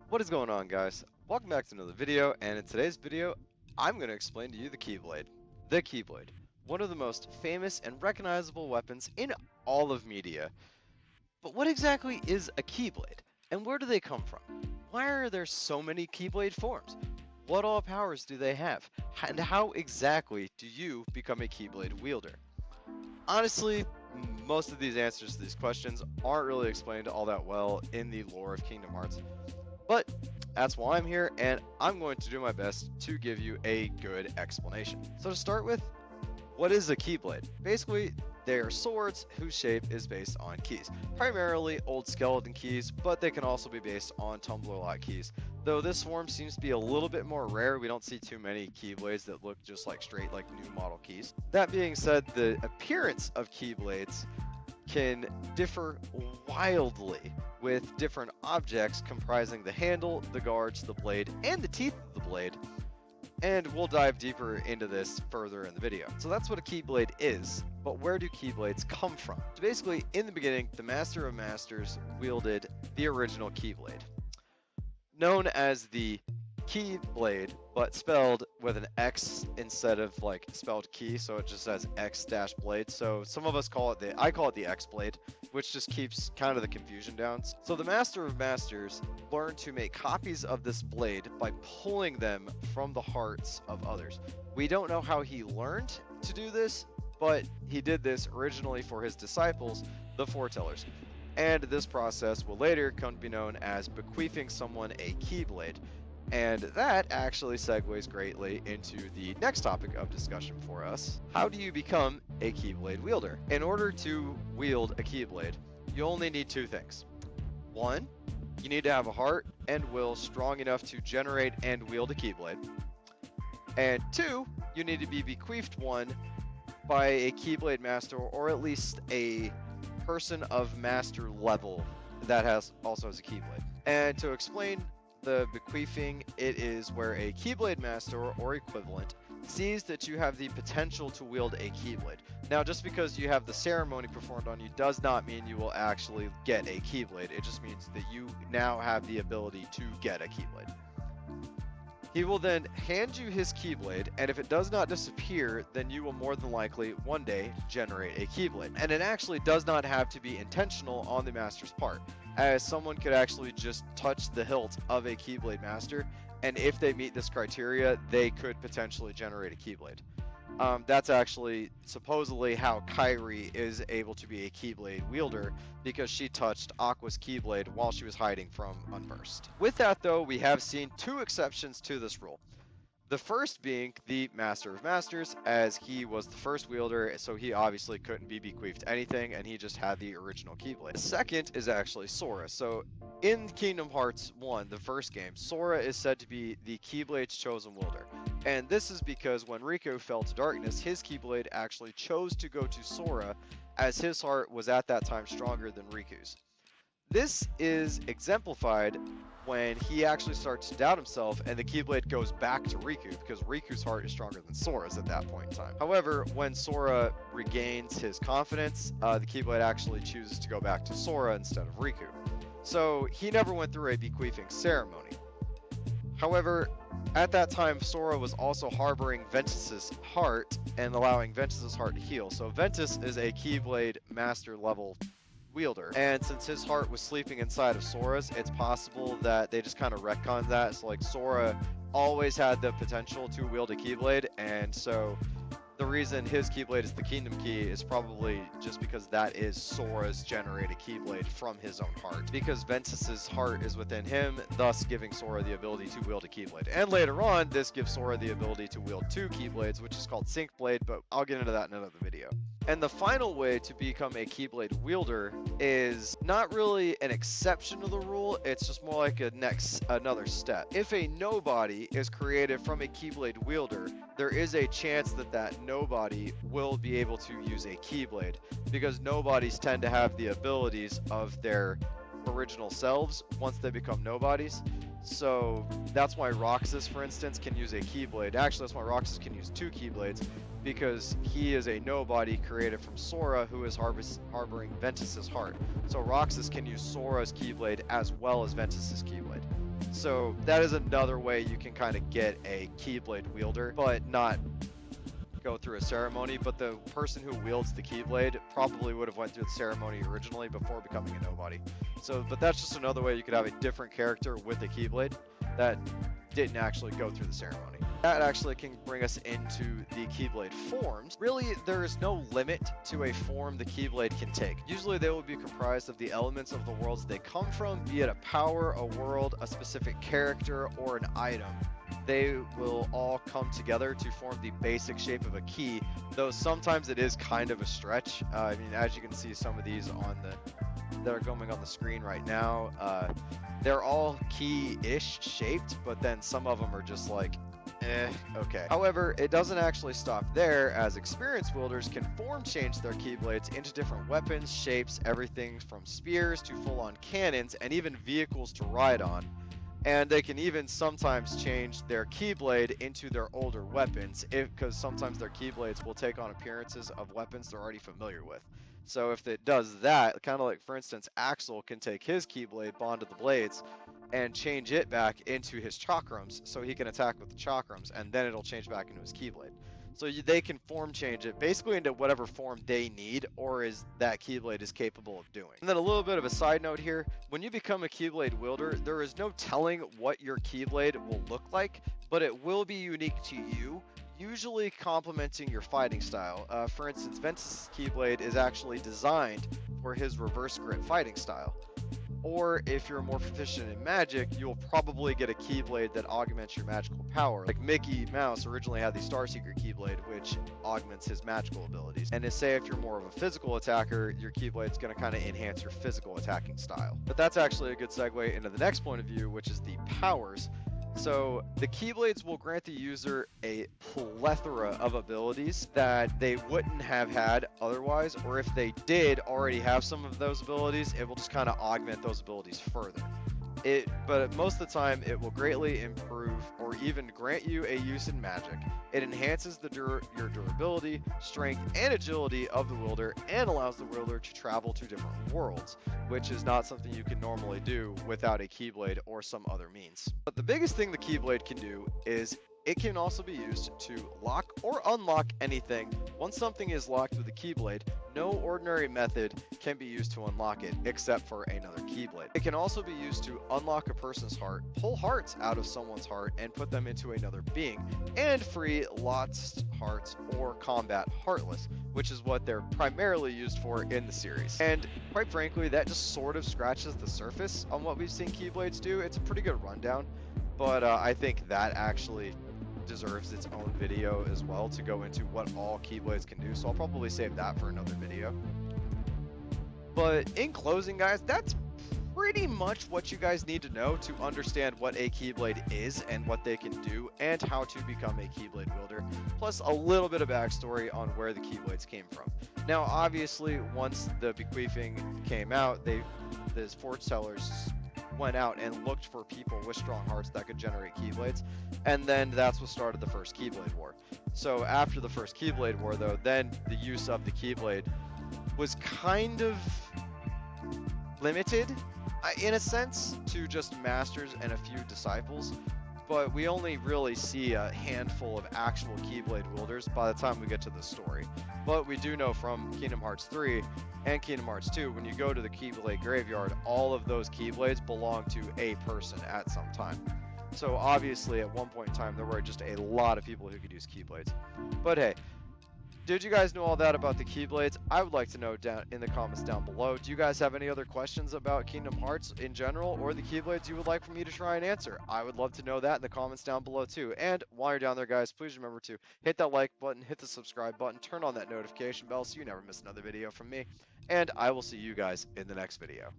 What is going on, guys? Welcome back to another video, and in today's video I'm going to explain to you the Keyblade. The Keyblade, one of the most famous and recognizable weapons in all of media. But what exactly is a Keyblade, and where do they come from? Why are there so many Keyblade forms? What all powers do they have? And how exactly do you become a Keyblade wielder? Honestly, most of these answers to these questions aren't really explained all that well in the lore of Kingdom Hearts. But that's why I'm here, and I'm going to do my best to give you a good explanation. So to start with, what is a Keyblade? Basically, they are swords whose shape is based on keys. Primarily old skeleton keys, but they can also be based on tumbler lock keys. Though this form seems to be a little bit more rare, we don't see too many Keyblades that look just like straight like new model keys. That being said, the appearance of Keyblades can differ wildly, with different objects comprising the handle, the guards, the blade, and the teeth of the blade. And we'll dive deeper into this further in the video. So that's what a Keyblade is, but where do Keyblades come from? So basically, in the beginning, the Master of Masters wielded the original Keyblade, known as the Keyblade, but spelled with an X instead of like spelled key, so it just says X-blade. So some of us call it I call it the X-blade, which just keeps kind of the confusion down. So the Master of Masters learned to make copies of this blade by pulling them from the hearts of others. We don't know how he learned to do this, but he did this originally for his disciples, the foretellers. And this process will later come to be known as bequeathing someone a Keyblade. And that actually segues greatly into the next topic of discussion for us. How do you become a Keyblade wielder? In order to wield a Keyblade, you only need two things. One, you need to have a heart and will strong enough to generate and wield a Keyblade. And two, you need to be bequeathed one by a Keyblade master, or at least a person of master level that also has a Keyblade. And to explain the bequeathing, it is where a Keyblade master or equivalent sees that you have the potential to wield a Keyblade. Now, just because you have the ceremony performed on you does not mean you will actually get a Keyblade. It just means that you now have the ability to get a Keyblade. He will then hand you his Keyblade, and if it does not disappear, then you will more than likely one day generate a Keyblade. And it actually does not have to be intentional on the master's part, as someone could actually just touch the hilt of a Keyblade master, and if they meet this criteria, they could potentially generate a Keyblade. That's actually supposedly how Kairi is able to be a Keyblade wielder, because she touched Aqua's Keyblade while she was hiding from Unversed. With that though, we have seen two exceptions to this rule. The first being the Master of Masters, as he was the first wielder, so he obviously couldn't be bequeathed anything, and he just had the original Keyblade. The second is actually Sora. So in Kingdom Hearts 1, the first game, Sora is said to be the Keyblade's chosen wielder. And this is because when Riku fell to darkness, his Keyblade actually chose to go to Sora, as his heart was at that time stronger than Riku's. This is exemplified when he actually starts to doubt himself and the Keyblade goes back to Riku, because Riku's heart is stronger than Sora's at that point in time. However, when Sora regains his confidence, the Keyblade actually chooses to go back to Sora instead of Riku. So he never went through a bequeathing ceremony. However, at that time, Sora was also harboring Ventus's heart and allowing Ventus's heart to heal. So Ventus is a Keyblade master level wielder, and since his heart was sleeping inside of Sora's, it's possible that they just kind of retconned that. So like Sora always had the potential to wield a Keyblade, and so the reason his Keyblade is the Kingdom Key is probably just because that is Sora's generated Keyblade from his own heart, because Ventus's heart is within him, thus giving Sora the ability to wield a Keyblade. And later on, this gives Sora the ability to wield two Keyblades, which is called Sync Blade, but I'll get into that in another video. And the final way to become a Keyblade wielder is not really an exception to the rule, it's just more like another step. If a nobody is created from a Keyblade wielder, there is a chance that that nobody will be able to use a Keyblade, because nobodies tend to have the abilities of their original selves once they become nobodies. So that's why Roxas, for instance, can use a Keyblade. Actually, that's why Roxas can use two Keyblades, because he is a nobody created from Sora, who is harboring Ventus's heart. So Roxas can use Sora's Keyblade as well as Ventus's Keyblade. So that is another way you can kind of get a Keyblade wielder, but not go through a ceremony. But the person who wields the Keyblade probably would have went through the ceremony originally before becoming a nobody. So, but that's just another way you could have a different character with a Keyblade that didn't actually go through the ceremony. That actually can bring us into the Keyblade forms. Really, there is no limit to a form the Keyblade can take. Usually they will be comprised of the elements of the worlds they come from, be it a power, a world, a specific character, or an item. They will all come together to form the basic shape of a key, though sometimes it is kind of a stretch. I mean, as you can see, some of these that are going on the screen right now, they're all key-ish shaped, but then some of them are just like, okay. However, it doesn't actually stop there, as experienced wielders can form change their Keyblades into different weapons, shapes, everything from spears to full-on cannons, and even vehicles to ride on. And they can even sometimes change their Keyblade into their older weapons, because sometimes their Keyblades will take on appearances of weapons they're already familiar with. So if it does that, kind of like, for instance, Axel can take his Keyblade, bond to the blades, and change it back into his chakrams, so he can attack with the chakrams, and then it'll change back into his Keyblade. So they can form change it basically into whatever form they need, or is that Keyblade is capable of doing. And then a little bit of a side note here, when you become a Keyblade wielder, there is no telling what your Keyblade will look like, but it will be unique to you, usually complementing your fighting style. For instance, Ventus's Keyblade is actually designed for his reverse grip fighting style. Or if you're more proficient in magic, you'll probably get a Keyblade that augments your magical power. Like Mickey Mouse originally had the Star Seeker Keyblade, which augments his magical abilities. And to say if you're more of a physical attacker, your Keyblade's going to kind of enhance your physical attacking style. But that's actually a good segue into the next point of view, which is the powers. So the Keyblades will grant the user a plethora of abilities that they wouldn't have had otherwise, or if they did already have some of those abilities, it will just kind of augment those abilities further. But most of the time, it will greatly improve or even grant you a use in magic. It enhances your durability, strength, and agility of the wielder, and allows the wielder to travel to different worlds, which is not something you can normally do without a Keyblade or some other means. But the biggest thing the Keyblade can do is it can also be used to lock or unlock anything. Once something is locked with a Keyblade, no ordinary method can be used to unlock it, except for another Keyblade. It can also be used to unlock a person's heart, pull hearts out of someone's heart, and put them into another being, and free lost hearts or combat Heartless, which is what they're primarily used for in the series. And quite frankly, that just sort of scratches the surface on what we've seen Keyblades do. It's a pretty good rundown, but I think that actually deserves its own video as well to go into what all Keyblades can do, so I'll probably save that for another video. But in closing, guys, that's pretty much what you guys need to know to understand what a Keyblade is and what they can do and how to become a Keyblade wielder, plus a little bit of backstory on where the Keyblades came from. Now obviously once the bequeathing came out, the fortune tellers went out and looked for people with strong hearts that could generate Keyblades, and then that's what started the first Keyblade War. So after the first Keyblade War, though, then the use of the Keyblade was kind of limited, in a sense, to just masters and a few disciples, but we only really see a handful of actual Keyblade wielders by the time we get to the story. But we do know from Kingdom Hearts 3 and Kingdom Hearts 2, when you go to the Keyblade graveyard, all of those Keyblades belong to a person at some time. So obviously at one point in time there were just a lot of people who could use Keyblades. But hey, did you guys know all that about the Keyblades? I would like to know down in the comments down below. Do you guys have any other questions about Kingdom Hearts in general or the Keyblades you would like for me to try and answer? I would love to know that in the comments down below too. And while you're down there, guys, please remember to hit that like button, hit the subscribe button, turn on that notification bell so you never miss another video from me. And I will see you guys in the next video.